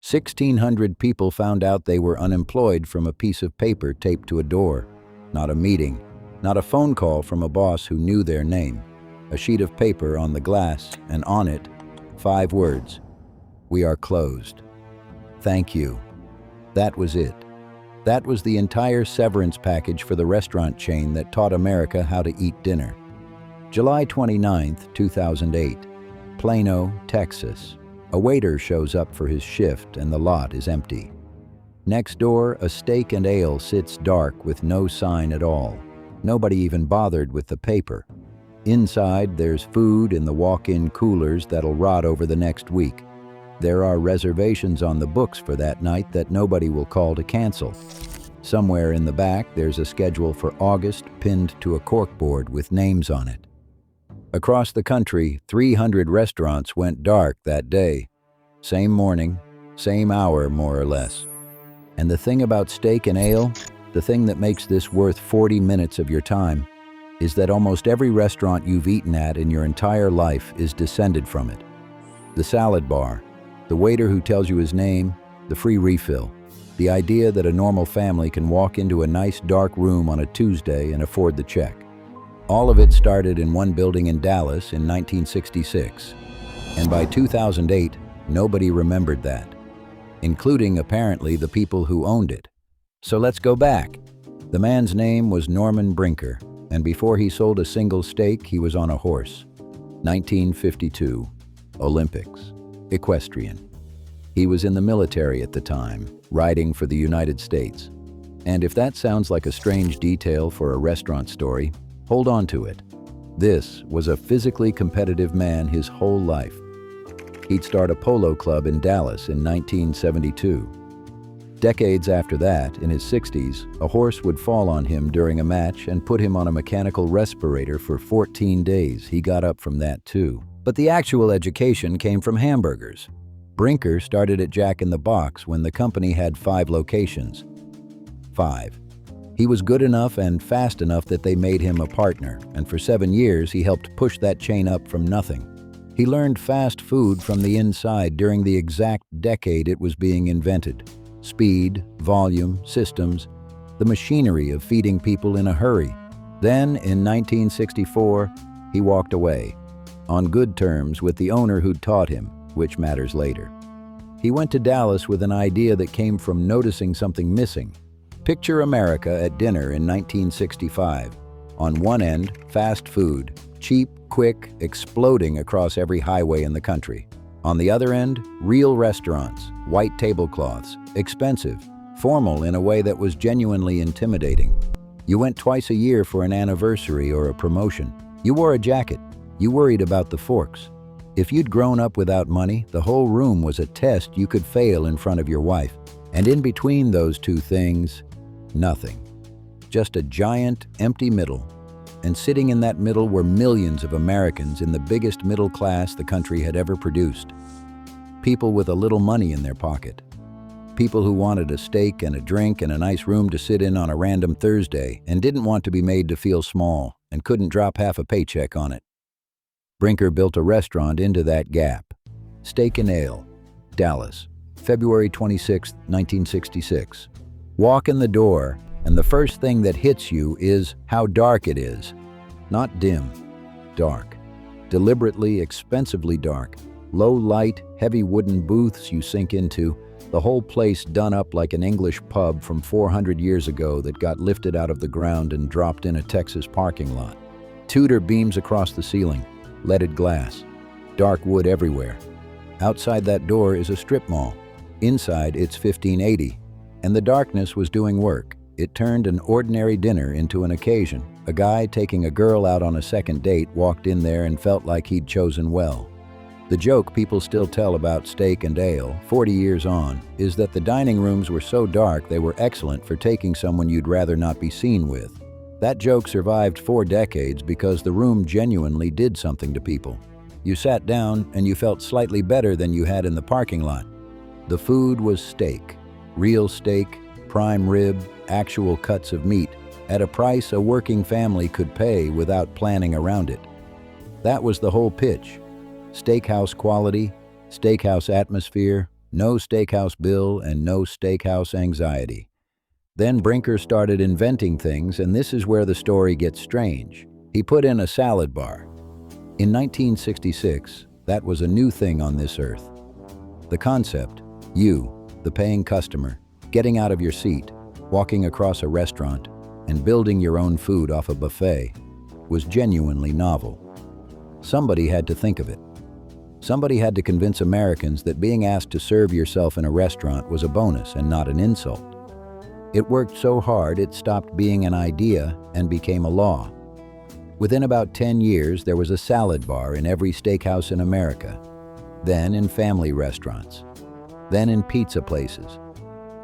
1,600 people found out they were unemployed from a piece of paper taped to a door. Not a meeting, not a phone call from a boss who knew their name. A sheet of paper on the glass, and on it, 5 words: "We are closed. Thank you." That was it. That was the entire severance package for the restaurant chain that taught America how to eat dinner. July 29, 2008, Plano, Texas. A waiter shows up for his shift and the lot is empty. Next door, a steak and ale sits dark with no sign at all. Nobody even bothered with the paper. Inside, there's food in the walk-in coolers that'll rot over the next week. There are reservations on the books for that night that nobody will call to cancel. Somewhere in the back, there's a schedule for August pinned to a corkboard with names on it. Across the country, 300 restaurants went dark that day. Same morning, same hour, more or less. And the thing about steak and ale, the thing that makes this worth 40 minutes of your time, is that almost every restaurant you've eaten at in your entire life is descended from it. The salad bar, the waiter who tells you his name, the free refill, the idea that a normal family can walk into a nice dark room on a Tuesday and afford the check. All of it started in one building in Dallas in 1966, and by 2008, nobody remembered that, including apparently the people who owned it. So let's go back. The man's name was Norman Brinker, and before he sold a single steak, he was on a horse. 1952, Olympics, equestrian. He was in the military at the time, riding for the United States. And if that sounds like a strange detail for a restaurant story, hold on to it. This was a physically competitive man his whole life. He'd start a polo club in Dallas in 1972. Decades after that, in his 60s, a horse would fall on him during a match and put him on a mechanical respirator for 14 days. He got up from that too. But the actual education came from hamburgers. Brinker started at Jack in the Box when the company had 5 locations. 5. He was good enough and fast enough that they made him a partner, and for 7 years he helped push that chain up from nothing. He learned fast food from the inside during the exact decade it was being invented. Speed, volume, systems, the machinery of feeding people in a hurry. Then, in 1964, he walked away, on good terms with the owner who'd taught him, which matters later. He went to Dallas with an idea that came from noticing something missing. Picture America at dinner in 1965. On one end, fast food, cheap, quick, exploding across every highway in the country. On the other end, real restaurants, white tablecloths, expensive, formal in a way that was genuinely intimidating. You went twice a year for an anniversary or a promotion. You wore a jacket. You worried about the forks. If you'd grown up without money, the whole room was a test you could fail in front of your wife. And in between those two things, nothing. Just a giant, empty middle. And sitting in that middle were millions of Americans in the biggest middle class the country had ever produced. People with a little money in their pocket. People who wanted a steak and a drink and a nice room to sit in on a random Thursday and didn't want to be made to feel small and couldn't drop half a paycheck on it. Brinker built a restaurant into that gap. Steak and Ale, Dallas, February 26, 1966. Walk in the door, and the first thing that hits you is how dark it is. Not dim, dark. Deliberately, expensively dark. Low light, heavy wooden booths you sink into, the whole place done up like an English pub from 400 years ago that got lifted out of the ground and dropped in a Texas parking lot. Tudor beams across the ceiling, leaded glass, dark wood everywhere. Outside that door is a strip mall. Inside, it's 1580. And the darkness was doing work. It turned an ordinary dinner into an occasion. A guy taking a girl out on a second date walked in there and felt like he'd chosen well. The joke people still tell about steak and ale, 40 years on, is that the dining rooms were so dark they were excellent for taking someone you'd rather not be seen with. That joke survived 4 decades because the room genuinely did something to people. You sat down and you felt slightly better than you had in the parking lot. The food was steak. Real steak, prime rib, actual cuts of meat, at a price a working family could pay without planning around it. That was the whole pitch. Steakhouse quality, steakhouse atmosphere, No steakhouse bill and no steakhouse anxiety. Then Brinker started inventing things, and this is where the story gets strange. He put in a salad bar. In 1966, that was a new thing on this earth. The concept, you, the paying customer, getting out of your seat, walking across a restaurant, and building your own food off a buffet, was genuinely novel. Somebody had to think of it. Somebody had to convince Americans that being asked to serve yourself in a restaurant was a bonus and not an insult. It worked so hard it stopped being an idea and became a law. Within about 10 years, there was a salad bar in every steakhouse in America, then in family restaurants, then in pizza places.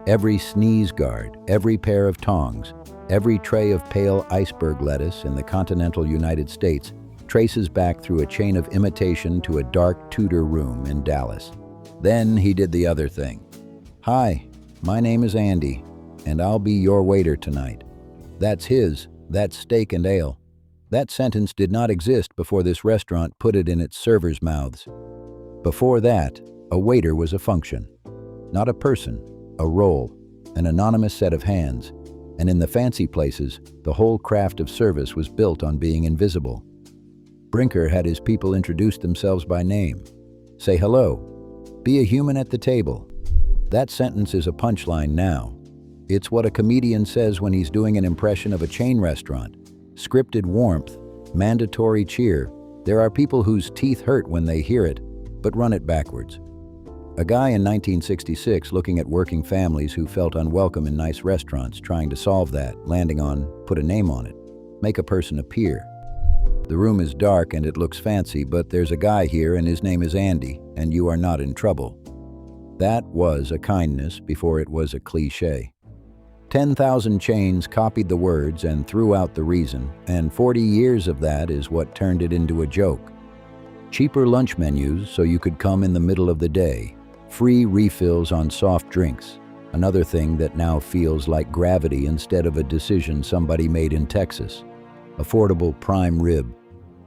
Every sneeze guard, every pair of tongs, every tray of pale iceberg lettuce in the continental United States traces back through a chain of imitation to a dark Tudor room in Dallas. Then he did the other thing. "Hi, my name is Andy, and I'll be your waiter tonight." That's steak and ale. That sentence did not exist before this restaurant put it in its servers' mouths. Before that, a waiter was a function, not a person, a role, an anonymous set of hands, and in the fancy places, the whole craft of service was built on being invisible. Brinker had his people introduce themselves by name. Say hello. Be a human at the table. That sentence is a punchline now. It's what a comedian says when he's doing an impression of a chain restaurant. Scripted warmth, mandatory cheer. There are people whose teeth hurt when they hear it, but run it backwards. A guy in 1966 looking at working families who felt unwelcome in nice restaurants, trying to solve that, landing on, put a name on it, make a person appear. The room is dark and it looks fancy, but there's a guy here and his name is Andy, and you are not in trouble. That was a kindness before it was a cliché. 10,000 chains copied the words and threw out the reason, and 40 years of that is what turned it into a joke. Cheaper lunch menus so you could come in the middle of the day. Free refills on soft drinks, another thing that now feels like gravity instead of a decision somebody made in Texas. Affordable prime rib.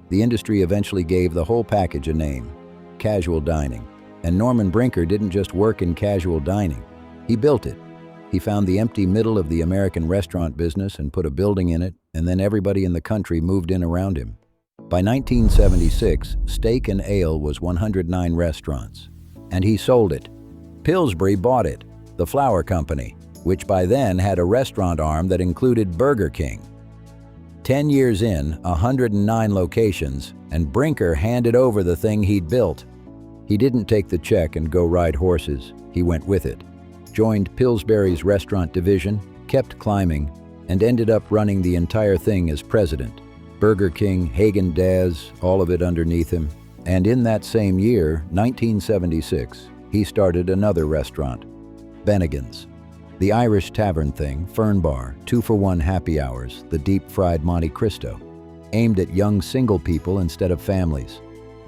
The industry eventually gave the whole package a name, casual dining. And Norman Brinker didn't just work in casual dining. He built it. He found the empty middle of the American restaurant business and put a building in it, and then everybody in the country moved in around him. By 1976, Steak and Ale was 109 restaurants, and he sold it. Pillsbury bought it, the flour company, which by then had a restaurant arm that included Burger King. 10 years in, 109 locations, and Brinker handed over the thing he'd built. He didn't take the check and go ride horses. He went with it, joined Pillsbury's restaurant division, kept climbing, and ended up running the entire thing as president. Burger King, Häagen-Dazs, all of it underneath him. And in that same year, 1976, he started another restaurant, Bennigan's. The Irish tavern thing, Fern Bar, 2-for-1 happy hours, the deep-fried Monte Cristo, aimed at young single people instead of families.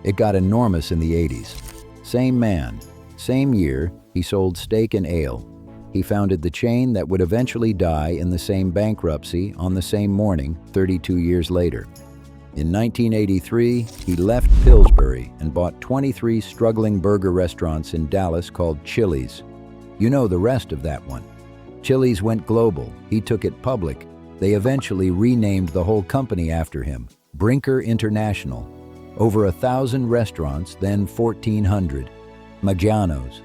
It got enormous in the 80s. Same man, same year, he sold Steak and Ale. He founded the chain that would eventually die in the same bankruptcy on the same morning, 32 years later. In 1983, he left Pillsbury and bought 23 struggling burger restaurants in Dallas called Chili's. You know the rest of that one. Chili's went global. He took it public. They eventually renamed the whole company after him, Brinker International. Over 1,000 restaurants, then 1,400. Maggiano's,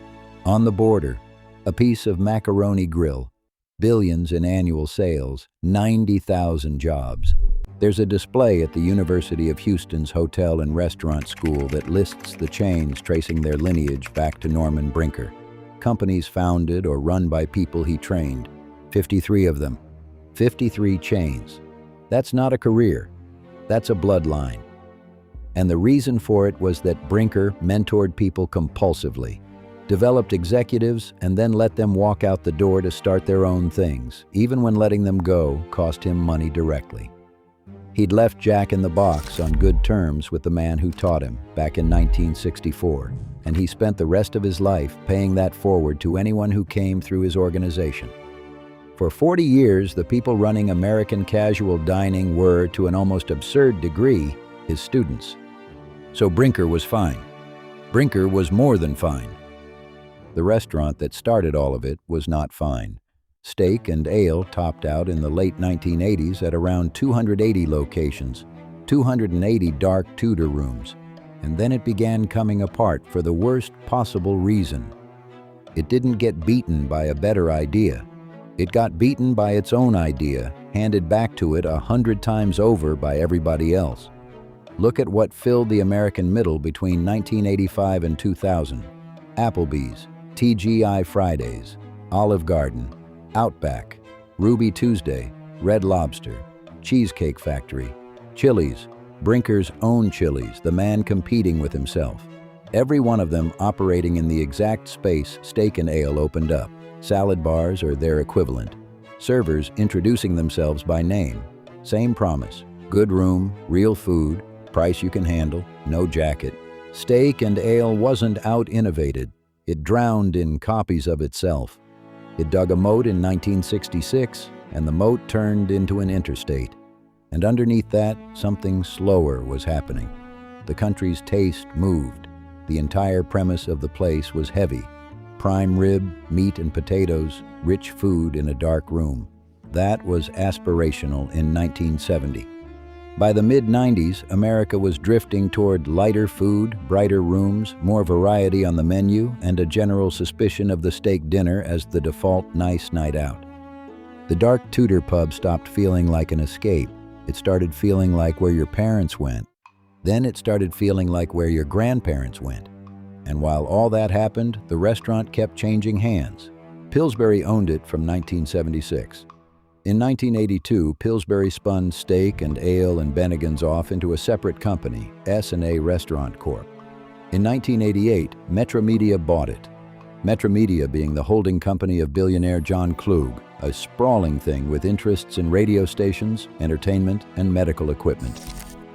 On the Border, a piece of macaroni grill, billions in annual sales, 90,000 jobs. There's a display at the University of Houston's Hotel and Restaurant School that lists the chains tracing their lineage back to Norman Brinker. Companies founded or run by people he trained. 53 of them. 53 chains. That's not a career. That's a bloodline. And the reason for it was that Brinker mentored people compulsively, developed executives, and then let them walk out the door to start their own things, even when letting them go cost him money directly. He'd left Jack in the Box on good terms with the man who taught him back in 1964, and he spent the rest of his life paying that forward to anyone who came through his organization. For 40 years, the people running American casual dining were, to an almost absurd degree, his students. So Brinker was fine. Brinker was more than fine. The restaurant that started all of it was not fine. Steak and ale topped out in the late 1980s at around 280 locations, 280 dark Tudor rooms, and then it began coming apart for the worst possible reason. It didn't get beaten by a better idea. It got beaten by its own idea, handed back to it 100 times over by everybody else. Look at what filled the American middle between 1985 and 2000. Applebee's, TGI Fridays, Olive Garden, Outback, Ruby Tuesday, Red Lobster, Cheesecake Factory, Chili's, Brinker's own Chili's, the man competing with himself. Every one of them operating in the exact space Steak and Ale opened up. Salad bars or their equivalent. Servers introducing themselves by name. Same promise. Good room, real food, price you can handle, no jacket. Steak and Ale wasn't out-innovated. It drowned in copies of itself. It dug a moat in 1966, and the moat turned into an interstate. And underneath that, something slower was happening. The country's taste moved. The entire premise of the place was heavy. Prime rib, meat and potatoes, rich food in a dark room. That was aspirational in 1970. By the mid-90s, America was drifting toward lighter food, brighter rooms, more variety on the menu, and a general suspicion of the steak dinner as the default nice night out. The dark Tudor pub stopped feeling like an escape. It started feeling like where your parents went. Then it started feeling like where your grandparents went. And while all that happened, the restaurant kept changing hands. Pillsbury owned it from 1976. In 1982, Pillsbury spun Steak and Ale and Bennigan's off into a separate company, S&A Restaurant Corp. In 1988, Metromedia bought it. Metromedia being the holding company of billionaire John Klug, a sprawling thing with interests in radio stations, entertainment, and medical equipment.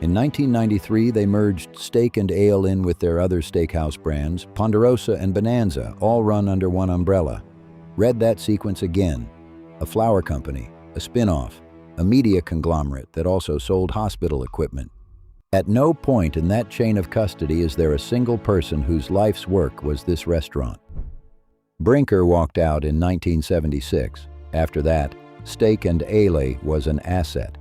In 1993, they merged Steak and Ale in with their other steakhouse brands, Ponderosa and Bonanza, all run under one umbrella. Read that sequence again. A flour company, a spin-off, a media conglomerate that also sold hospital equipment. At no point in that chain of custody is there a single person whose life's work was this restaurant. Brinker walked out in 1976. After that, Steak and Ale was an asset,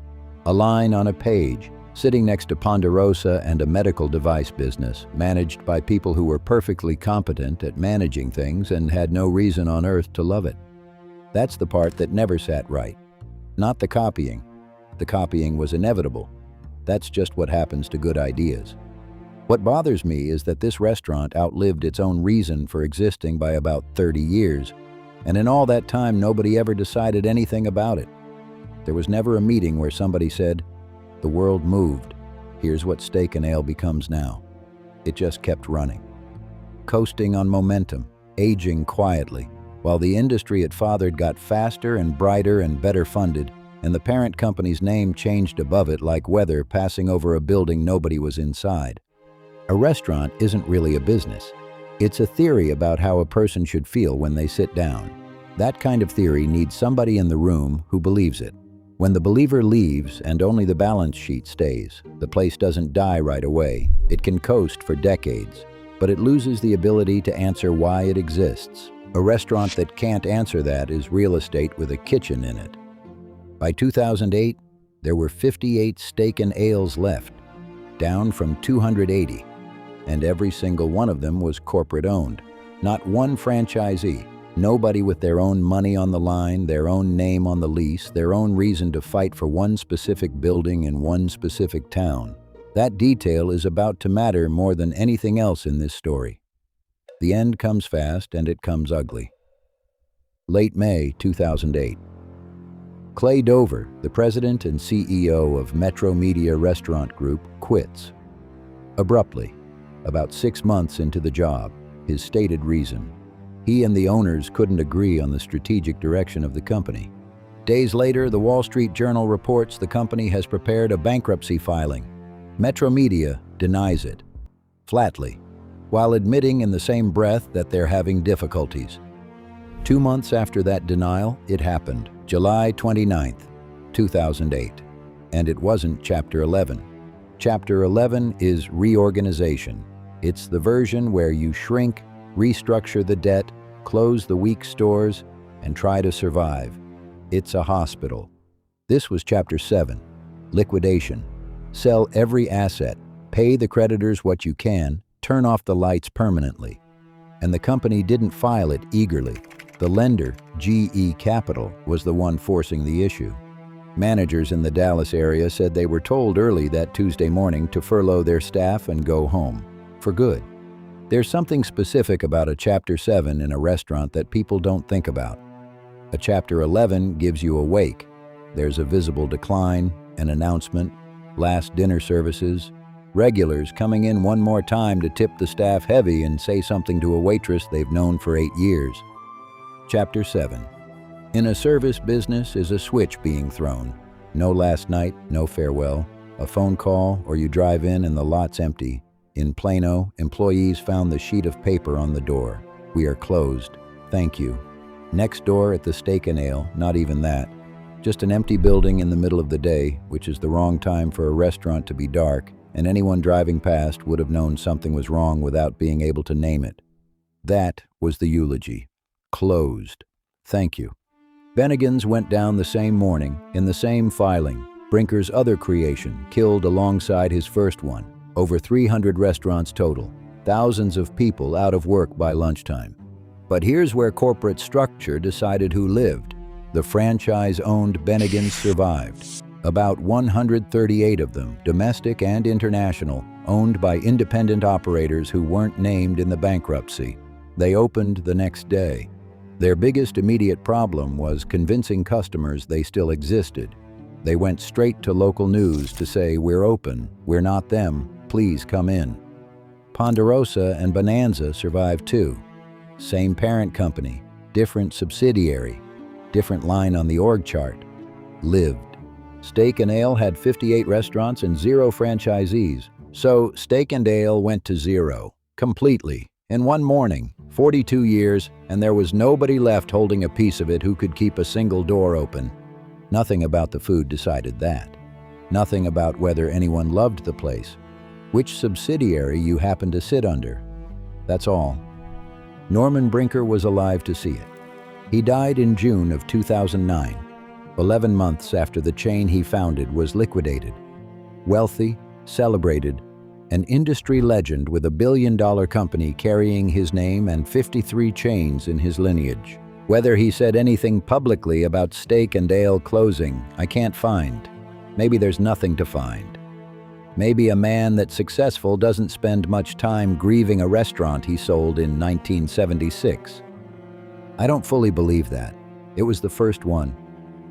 a line on a page, sitting next to Ponderosa and a medical device business, managed by people who were perfectly competent at managing things and had no reason on earth to love it. That's the part that never sat right. Not the copying. The copying was inevitable. That's just what happens to good ideas. What bothers me is that this restaurant outlived its own reason for existing by about 30 years, and in all that time nobody ever decided anything about it. There was never a meeting where somebody said, "The world moved. Here's what Steak and Ale becomes now." It just kept running. Coasting on momentum, aging quietly, while the industry it fathered got faster and brighter and better funded, and the parent company's name changed above it like weather passing over a building nobody was inside. A restaurant isn't really a business. It's a theory about how a person should feel when they sit down. That kind of theory needs somebody in the room who believes it. When the believer leaves and only the balance sheet stays, the place doesn't die right away. It can coast for decades, but it loses the ability to answer why it exists. A restaurant that can't answer that is real estate with a kitchen in it. By 2008, there were 58 Steak and Ales left, down from 280, and every single one of them was corporate owned. Not one franchisee. Nobody with their own money on the line, their own name on the lease, their own reason to fight for one specific building in one specific town. That detail is about to matter more than anything else in this story. The end comes fast and it comes ugly. Late May 2008. Clay Dover, the president and CEO of Metromedia Restaurant Group, quits. Abruptly, about 6 months into the job, his stated reason. He and the owners couldn't agree on the strategic direction of the company. Days later, the Wall Street Journal reports the company has prepared a bankruptcy filing. Metromedia denies it, flatly, while admitting in the same breath that they're having difficulties. 2 months after that denial, it happened, July 29th, 2008. And it wasn't Chapter 11. Chapter 11 is reorganization. It's the version where you shrink, restructure the debt, close the weak stores, and try to survive. It's a hospital. This was Chapter 7, Liquidation. Sell every asset, pay the creditors what you can, turn off the lights permanently. And the company didn't file it eagerly. The lender, GE Capital, was the one forcing the issue. Managers in the Dallas area said they were told early that Tuesday morning to furlough their staff and go home, for good. There's something specific about a Chapter 7 in a restaurant that people don't think about. A Chapter 11 gives you a wake. There's a visible decline, an announcement, last dinner services, regulars coming in one more time to tip the staff heavy and say something to a waitress they've known for 8 years. Chapter 7. In a service business is a switch being thrown. No last night, no farewell, a phone call, or you drive in and the lot's empty. In Plano, employees found the sheet of paper on the door. We are closed. Thank you. Next door at the Steak and Ale, not even that. Just an empty building in the middle of the day, which is the wrong time for a restaurant to be dark, and anyone driving past would have known something was wrong without being able to name it. That was the eulogy. Closed. Thank you. Bennigan's went down the same morning, in the same filing. Brinker's other creation, killed alongside his first one. Over 300 restaurants total. Thousands of people out of work by lunchtime. But here's where corporate structure decided who lived. The franchise-owned Bennigan's survived. About 138 of them, domestic and international, owned by independent operators who weren't named in the bankruptcy. They opened the next day. Their biggest immediate problem was convincing customers they still existed. They went straight to local news to say, "We're open, we're not them, please come in." Ponderosa and Bonanza survived too. Same parent company, different subsidiary, different line on the org chart. Lived. Steak and Ale had 58 restaurants and 0 franchisees. So Steak and Ale went to 0, completely, in one morning, 42 years, and there was nobody left holding a piece of it who could keep a single door open. Nothing about the food decided that. Nothing about whether anyone loved the place, which subsidiary you happened to sit under. That's all. Norman Brinker was alive to see it. He died in June of 2009, 11 months after the chain he founded was liquidated. Wealthy, celebrated, an industry legend with a billion-dollar company carrying his name and 53 chains in his lineage. Whether he said anything publicly about Steak and Ale closing, I can't find. Maybe there's nothing to find. Maybe a man that's successful doesn't spend much time grieving a restaurant he sold in 1976. I don't fully believe that. It was the first one.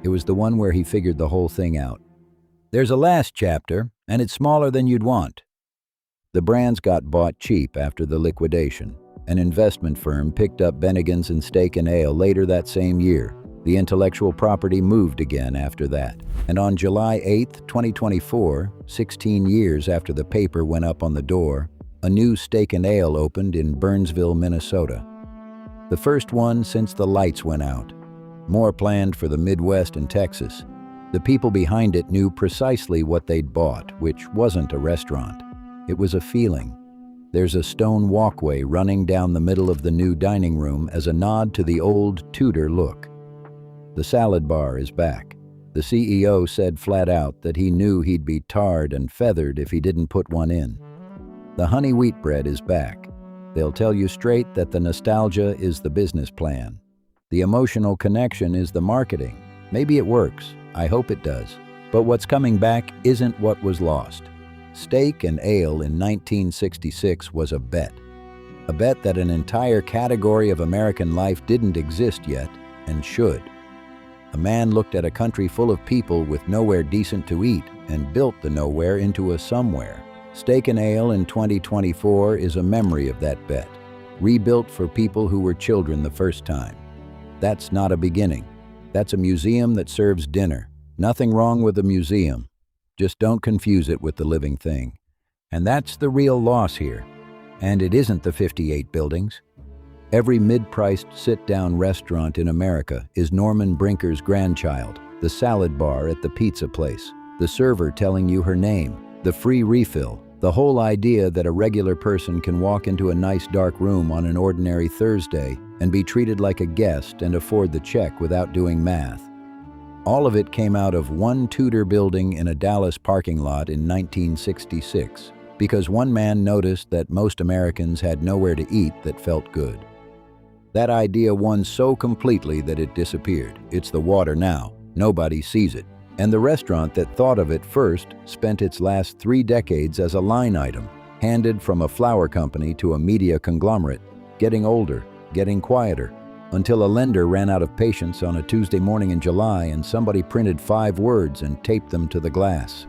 It was the one where he figured the whole thing out. There's a last chapter, and it's smaller than you'd want. The brands got bought cheap after the liquidation. An investment firm picked up Bennigan's and Steak and Ale later that same year. The intellectual property moved again after that. And on July 8, 2024, 16 years after the paper went up on the door, a new Steak and Ale opened in Burnsville, Minnesota. The first one since the lights went out. More planned for the Midwest and Texas. The people behind it knew precisely what they'd bought, which wasn't a restaurant. It was a feeling. There's a stone walkway running down the middle of the new dining room as a nod to the old Tudor look. The salad bar is back. The CEO said flat out that he knew he'd be tarred and feathered if he didn't put one in. The honey wheat bread is back. They'll tell you straight that the nostalgia is the business plan. The emotional connection is the marketing. Maybe it works. I hope it does. But what's coming back isn't what was lost. Steak and Ale in 1966 was a bet. A bet that an entire category of American life didn't exist yet and should. A man looked at a country full of people with nowhere decent to eat and built the nowhere into a somewhere. Steak and Ale in 2024 is a memory of that bet, rebuilt for people who were children the first time. That's not a beginning. That's a museum that serves dinner. Nothing wrong with a museum. Just don't confuse it with the living thing. And that's the real loss here. And it isn't the 58 buildings. Every mid-priced sit-down restaurant in America is Norman Brinker's grandchild, the salad bar at the pizza place, the server telling you her name, the free refill, the whole idea that a regular person can walk into a nice dark room on an ordinary Thursday and be treated like a guest and afford the check without doing math. All of it came out of one Tudor building in a Dallas parking lot in 1966, because one man noticed that most Americans had nowhere to eat that felt good. That idea won so completely that it disappeared. It's the water now. Nobody sees it. And the restaurant that thought of it first spent its last 3 decades as a line item, handed from a flour company to a media conglomerate, getting older, getting quieter, until a lender ran out of patience on a Tuesday morning in July and somebody printed 5 words and taped them to the glass.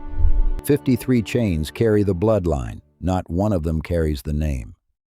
53 chains carry the bloodline, not one of them carries the name.